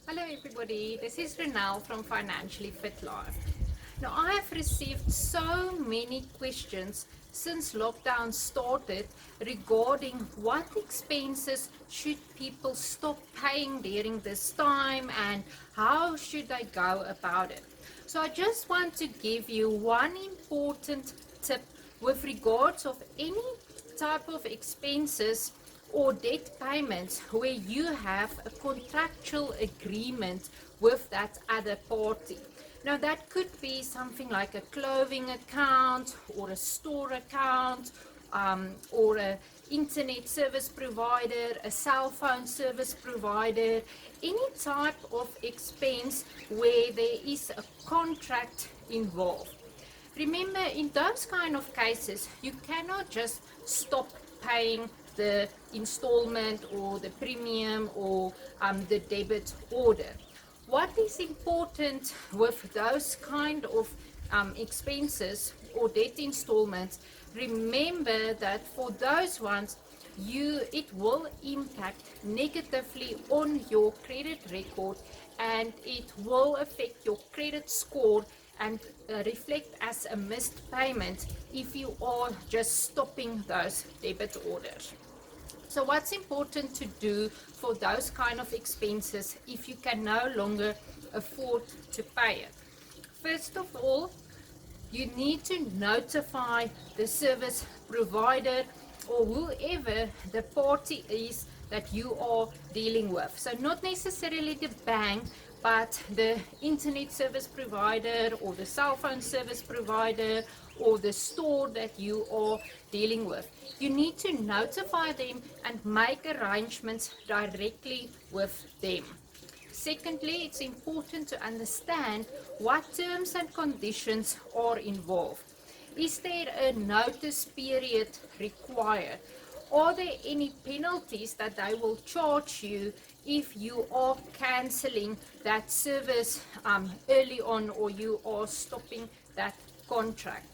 Hello everybody, this is Ronel from Financially Fit Life. Now I have received so many questions since lockdown started regarding what expenses should people stop paying during this time and how should I go about it. So I just want to give you one important tip with regards of any type of expenses or debt payments where you have a contractual agreement with that other party. Now that could be something like a clothing account or a store account, or a internet service provider, a cell phone service provider, any type of expense where there is a contract involved. Remember, in those kind of cases, you cannot just stop paying the installment or the premium or the debit order. What is important with those kind of expenses or debt installments, remember that for those ones, it will impact negatively on your credit record and it will affect your credit score and reflect as a missed payment if you are just stopping those debit orders. So what's important to do for those kind of expenses if you can no longer afford to pay it? First of all, you need to notify the service provider or whoever the party is that you are dealing with. So not necessarily the bank, but the internet service provider or the cell phone service provider or the store that you are dealing with. You need to notify them and make arrangements directly with them. Secondly, it's important to understand what terms and conditions are involved. Is there a notice period required? Are there any penalties that they will charge you if you are cancelling that service early on or you are stopping that contract?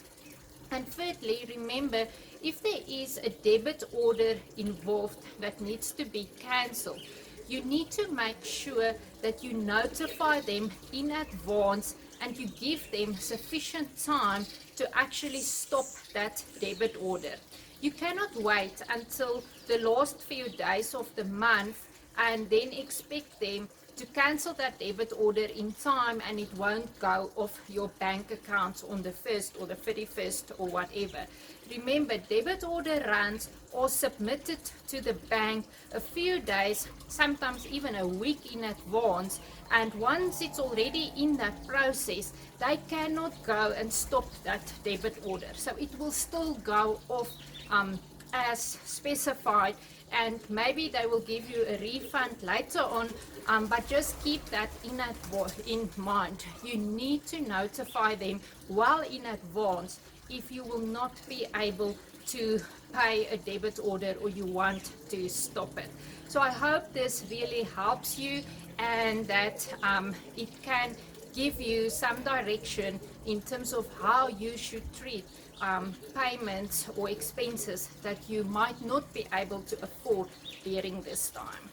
And thirdly, remember, if there is a debit order involved that needs to be cancelled, you need to make sure that you notify them in advance and you give them sufficient time to actually stop that debit order. You cannot wait until the last few days of the month and then expect them to cancel that debit order in time and it won't go off your bank account on the 1st or the 31st or whatever. Remember, debit order runs are submitted to the bank a few days, sometimes even a week in advance, and once it's already in that process, they cannot go and stop that debit order. So it will still go off as specified, and maybe they will give you a refund later on, but just keep that in mind. You need to notify them well in advance if you will not be able to pay a debit order or you want to stop it. So I hope this really helps you and that it can give you some direction in terms of how you should treat payments or expenses that you might not be able to afford during this time.